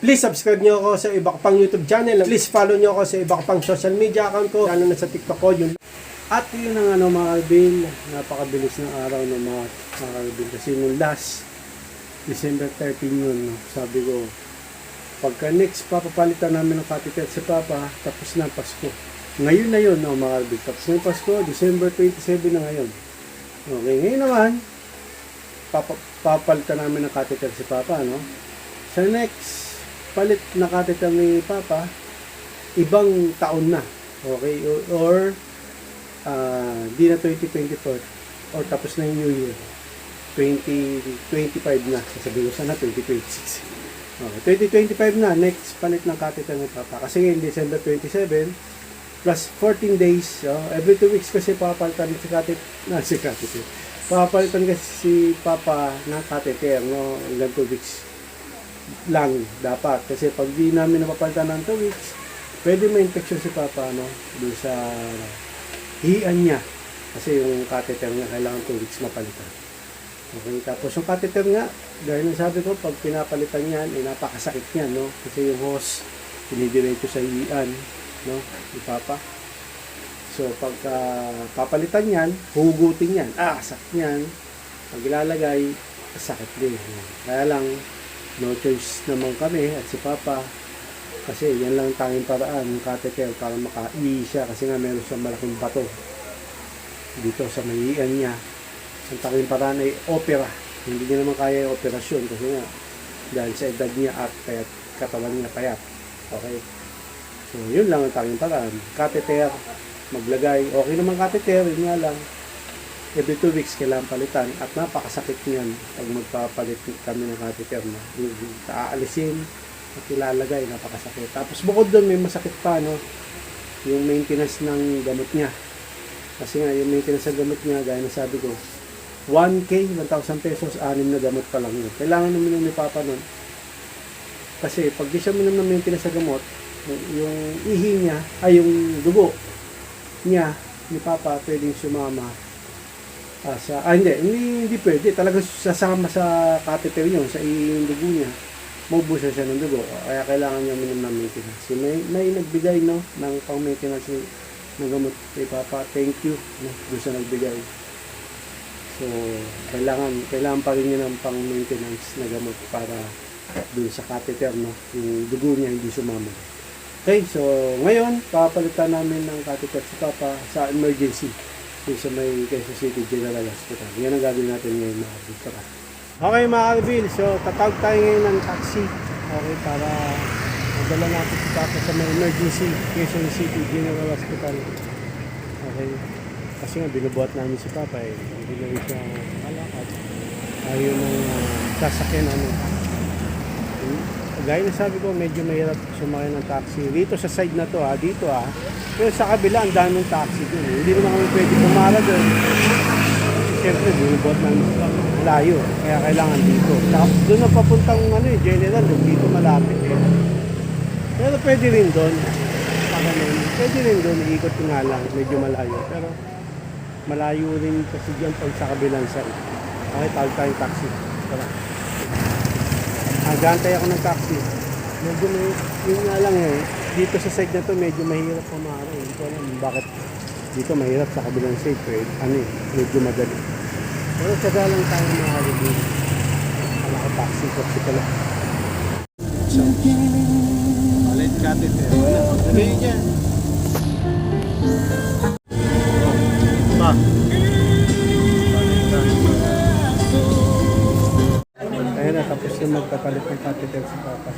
Please subscribe nyo ako sa iba ko pang YouTube channel. Please follow nyo ako sa iba ko pang social media account ko. Lalo na sa TikTok ko. Yun. At yun ang mga Alvin. Napakabilis ng araw ng mga Alvin. Kasi nung last December 13 yun. Sabi ko, pagka next papapalitan namin ng catheter si Papa, tapos na Pasko. Ngayon na yun, mga Alvin. Tapos na yung Pasko, December 27 na ngayon. Okay, ngayon naman, papalitan namin ng catheter si Papa, no? Sa next palit na catheter ni Papa, ibang taon na. Okay? Or di na 2024. Or tapos na yung New Year. 2025 na. Sasabihin ko sana 2026. Okay, 2025 na. Next palit ng catheter ni Papa. Kasi ngayon, December 27, plus 14 days. Every 2 weeks kasi papalitan si catheter. Papalitan kasi si Papa ng catheter. No? Hanggang 2 weeks lang dapat. Kasi pag di namin napapalitan ng 2 weeks, pwede may infection si Papa, no? Doon sa hian niya. Kasi yung catheter niya kailangan 2 weeks mapalitan. Okay, tapos yung catheter nga, gaya ng sabi ko, pag pinapalitan yan, napakasakit niyan, no? Kasi yung hose, dinidiretso sa hian, no? Ni Papa. So, pag papalitan yan, hugutin yan. Sakit yan. Pag ilalagay, sakit din. Kaya lang, no choice naman kami at si Papa. Kasi yan lang tanging paraan ng catheter para maka-ihi siya. Kasi nga meron siyang malaking bato dito sa mahihian niya. Ang tanging paraan ay opera. Hindi niya naman kaya yung operasyon kasi nga dahil sa edad niya at payat, katawan niya payat. Okay? So, yun lang ang tanging paraan. Catheter, maglagay. Okay naman catheter, yun nga lang. Every 2 weeks kailangan palitan at napakasakit niyan pag magpapalit kami ng catheter na. Aalisin at ilalagay, napakasakit. Tapos bukod doon may masakit pa, no? Yung maintenance ng gamot niya. Kasi nga yung maintenance ng gamot niya, gaya na sabi ko, 1,000, 1,000 pesos, 6 na gamot pa lang yun. Kailangan naman ni Papa nun. Kasi pag di siya minum ng maintenance sa gamot, yung ihi niya, ay yung dugo niya ni Papa pwedeng sumama hindi pwede. Talagang sasama sa catheter yun, sa yung dugo niya. Maubusan siya ng dugo. Kaya kailangan niya minum ng maintenance. May nagbigay, no, ng pang-maintenance ng gamot kay Papa. Thank you, no, doon sa nagbigay. So, kailangan pa rin niya ng pang-maintenance na gamot para doon sa catheter, no, yung dugo niya hindi sumama. Okay, so ngayon, papalitan namin ng catheter si Papa sa emergency. Yung sa may Quezon City General Hospital. Yan ang gagawin natin ngayon, mga Alvin. Okay, mga Alvin. So, tatawag tayo ngayon ng taxi. Okay, para madala natin si Papa sa may emergency Quezon City General Hospital. Okay. Kasi nga, binubuhat namin si Papa eh. Hindi na rin siya malakad. Ayaw ng sasakyan gaya na sabi ko, medyo mahirap sumakay ng taxi. Dito sa side na to, dito Pero sa kabila, ang daming taxi dun. Hindi naman kami pwede pumala dun. Siyempre, binubuhat namin sa layo. Kaya kailangan dito. Doon na papuntang general, dito malapit eh. Pero pwede rin doon. Pwede rin doon, iikot ko nga lang. Medyo malayo. Pero malayo rin kasi dyan pag sa kabilang side. Okay, tawag tayong taxi. Tara. Gantay ako ng taxi. Medyo yun nga lang dito sa side na to medyo mahirap pumara. Hindi ko alam bakit dito mahirap sa kabilang side. Medyo madali. Pero tsaga lang tayo mga Alvin. Wala ko taxi pala. So, palit catheter. Sabihin niya. Tapos na magpapalit ng catheter si Papa.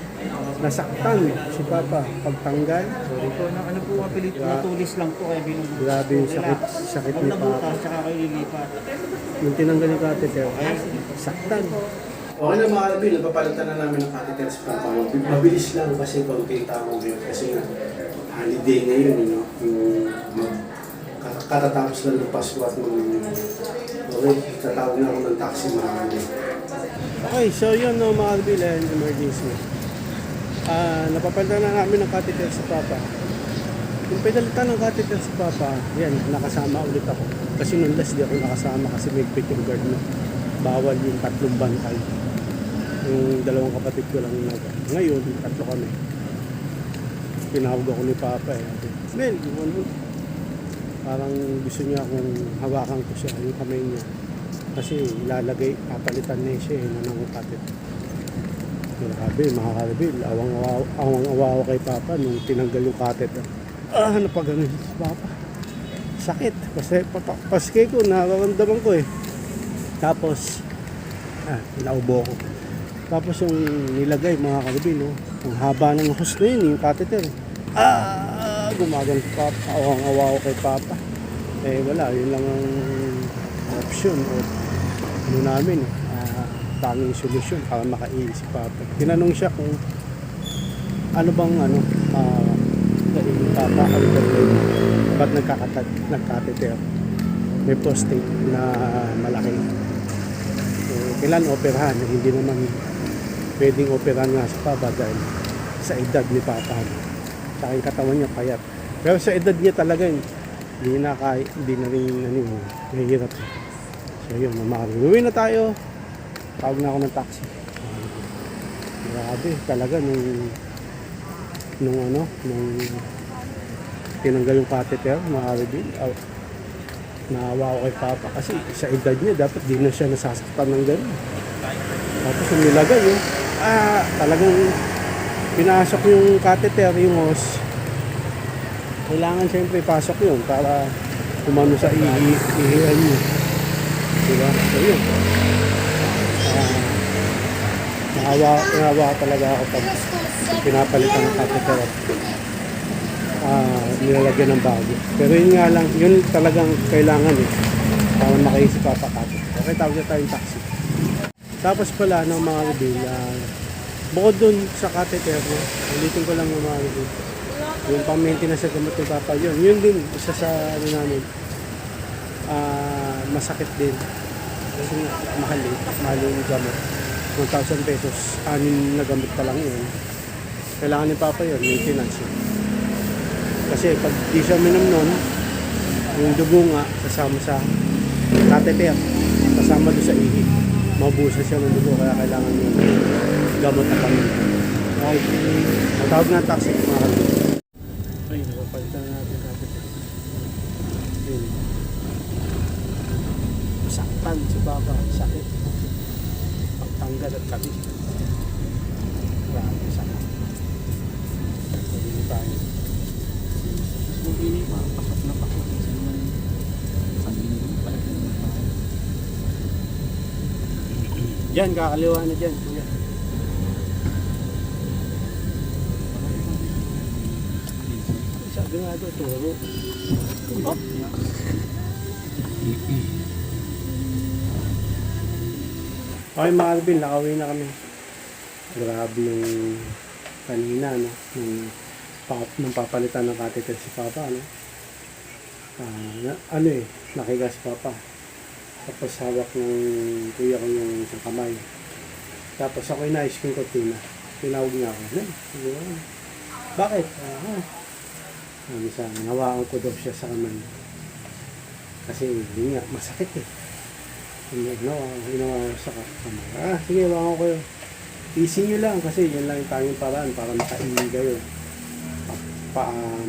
Nasaktan si Papa pagtanggal. Sorry po, ano po ang pilit? Natulis lang po kaya binubuhat. Grabe yung sakit ni Papa. Tsaka kayo lilipat. Yung tinanggal yung catheter, saktan. Okay na mga Alvin, napapalitan na namin ng catheter si Papa. Mabilis lang kasi konting tao ngayon. Kasi nga, holiday ngayon, katatapos lang ng Pasko at okay, tatawag na ako ng taxi mga Alvin. Okay, so yun mga Alvin, emergency. Napapalitan na namin ng catheter sa Papa. Yung pinalitan ng catheter sa Papa, yan, nakasama ulit ako. Kasi nung last di ako nakasama kasi may picture guard na bawal yung 3 bantay. Yung dalawang kapatid ko lang ngayon, tatlo kami. Tinawag ako ni Papa eh. Sabi, Mel, yung ano, parang gusto niya akong hawakan ko siya, yung kamay niya. Kasi ilalagay, papalitan na siya eh, ng kapatid. Grabe, mga karabil, awang-awawa kay Papa nung tinanggal yung catheter. Napaganon si Papa. Sakit. Kasi paskay ko, nararamdaman ko eh. Tapos, naubo ko. Tapos yung nilagay, mga karabil, oh, ang haba ng hose na yun, yung catheter. Gumagal si Papa. Awang-awawa kay Papa. Eh wala, yun lang ang option o ano namin eh. Tanging solusyon para makailis si Papa. Tinanong siya kung ano bang naging Papa ang problema. Ba't nagkateter? May prostate na malaki. Kailan operahan? Hindi naman pwedeng operahan nga si Papa dahil sa edad ni Papa. Sa aking katawan niya payat. Pero sa edad niya talaga hindi na rin nahihirap. So yun, uwi na tayo. Tawag na ako ng taxi. Grabe, talaga nung tinanggal yung catheter, naawa ako kay Papa kasi sa edad niya dapat di na siya nasasaktan ng gano'n. Tapos yung nilagay yun, talagang pinasok yung catheter, yung hose. Kailangan siyempre ipasok yun para umano sa ihihan niyo. Diba? So yun. Naawa talaga ako pag pinapalitan ng catheter at nilalagyan ng bago. Pero yun nga lang, yun talagang kailangan eh. Para makaisip Papa catheter. Okay, tawag na tayong taxi. Tapos pala ng mga review, bukod dun sa catheter, ulitin ko lang ng mga review. Yung pang-maintenance sa gamot ng Papa, yun din, isa sa namin, masakit din. Kasi mahal yung gamot. 1,000 pesos, 6 na gamot pa lang yun. Kailangan ni Papa yun, maintenance yun. Kasi pag di siya minom nun, yung dugo nga, kasama sa catheter, kasama doon sa ihi. Mabusa siya ng dugo, kaya kailangan yung gamot na kami. Okay, matawag na ang taxi, mga kami. Ay, napapalitan na natin catheter. Yun. Saktan si Papa, sakit. Pagtanggal at kabi. Grabe, sakit. Pagkili tayo. Hindi ni pakak na pakak. Sabi niyo pala. Diyan, kakaliwa na dyan. Kuya. Sabi nga ito, turo. Okay mga Alvin, nakauwi na kami. Grabe yung kanina, no? Nung papalitan ng catheter si Papa, no? Nakiga si Papa. Tapos hawak ng kuya ko yung isang kamay. Tapos ako inayos ko yung kortina. Tinawag niya ako. Bakit? Sabi sa akin, hawakan ko daw siya sa kamay. Kasi yun nga, masakit eh. Hinawa sa kamay. Sige, hawakan ko yun. Easy nyo lang kasi yun lang yung tanging paraan para makainin kayo.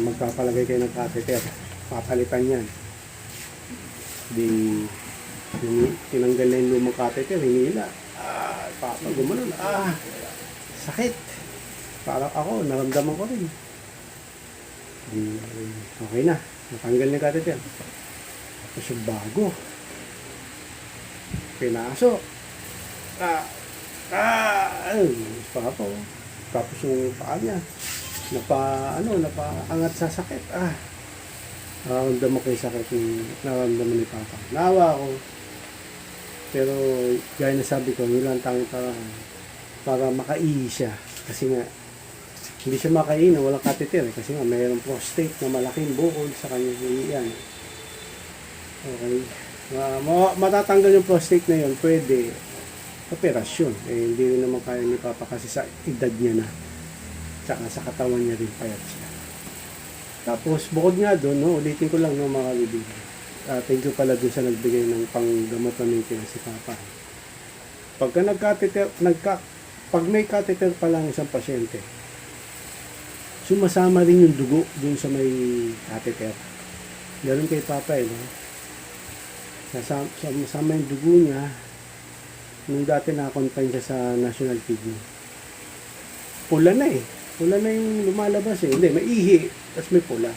Magpapalagay kayo ng catheter. Papalitan yan. Tinanggal na yung lumang catheter, hinila. Papa, gumanon. Sakit. Parang ako, naramdaman ko rin. Okay na. Natanggal na yung catheter. Tapos yung bago. Pinasok. Papa. Tapos yung paa niya. Napaangat sa sakit. Naramdaman ko yung sakit yung naramdaman ni Papa. Naawa ako. Pero gaya na sabi ko, yun lang tanging para makaihi siya. Kasi nga, hindi siya makaihi na walang catheter. Kasi nga, mayroong prostate na malaking bukol sa kanyang hihiyan. Okay. Matatanggal yung prostate na yun, pwede operasyon. Hindi rin naman kaya ni Papa kasi sa edad niya na. Tsaka sa katawan niya rin payat siya. Tapos, bukod nga doon, ulitin ko lang mga kaibigan. Thank you pala doon sa nagbigay ng panggamot na maintenance si Papa. Pagka pag may catheter pa lang isang pasyente, sumasama rin yung dugo dun sa may catheter. Ganun kay Papa no? Sumasama yung dugo niya. Nung dati na-confine siya sa National Kidney. Pula na eh. Pula na yung lumalabas eh. Hindi, may ihi. Tapos may pula.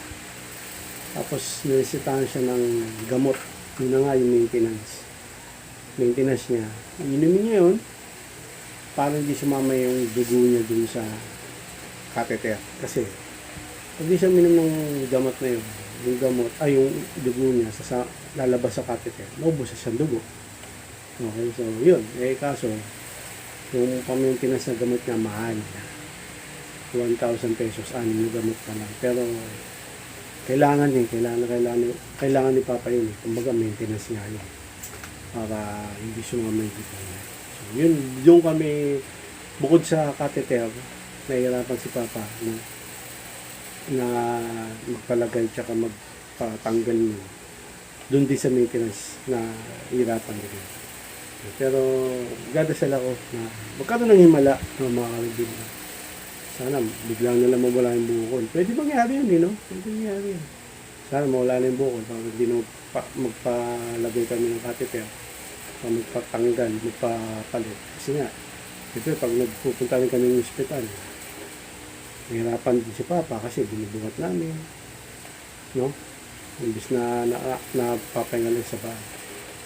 Tapos niresetahan siya ng gamot. Yun na nga yung maintenance. Maintenance niya. Inumin niya yun para hindi sumama yung dugo niya dun sa catheter. Kasi pag di siya minom ng gamot na yun, yung gamot, yung dugo niya lalabas sa catheter, maubos siya dugo. Okay, so yun. Kaso, yung pang-maintenance na gamot niya, mahal. 1,000 pesos, anim na gamot pa lang. Pero, kailangan ni Papa yun. Kumbaga, maintenance nga yun. Para hindi sumama yung dugo niya. So, yun, yung kami, bukod sa catheter, nahihirapan si Papa na magpalagay tsaka magpatanggal niya. Doon din sa maintenance na hirapan din. Pero gadasal ako na magkaroon ng himala ng mga kaibigan. Sana biglang nila mawala yung bukol. Pwede mangyari yun, no? Pwede mangyari yun. Sana mawala na yung bukol. Para hindi na magpalagay kami ng catheter. Magpatanggal, magpapalit. Kasi nga, ito pag nagpupunta rin kami ng ospital, nahirapan din si Papa kasi binubuhat namin. No? Imbis na napapahinga sa bahay.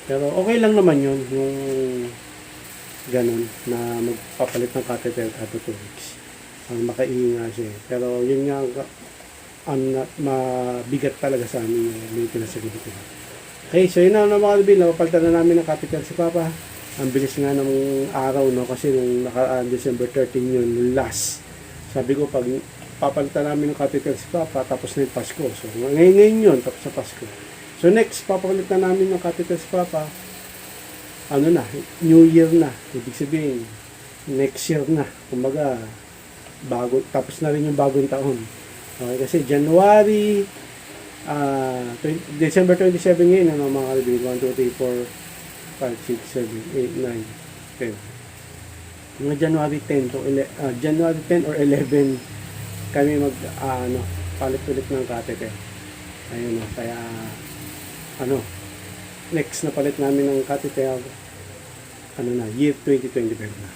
Pero okay lang naman yun, yung ganun, na magpapalit ng catheter every 2 weeks. Ang makaiinga siya. Pero yun nga, mabigat talaga sa amin yung maintenance sa ganito. Okay, so yun na mga kaibigan, napapalitan na namin ng catheter si Papa. Ang bilis nga ng araw, no? Kasi nung December 13 yun, last. Sabi ko, pag papalitan namin ng catheter si Papa, tapos na yung Pasko. So, ngayon yun, tapos sa Pasko. So, next, papalitan namin ng catheter si Papa, New Year na. Ibig sabihin, next year na. Kumbaga, tapos na rin yung bagong taon. Okay, kasi January, December 27 ngayon, mga kaibigan, 1, 2, 3, 4, 5, 6, 7, 8, 9, 10. Mga January 10 or 11 kami palit ulit ng catheter. Ayun, kaya next na palit namin ng catheter year 2025 na.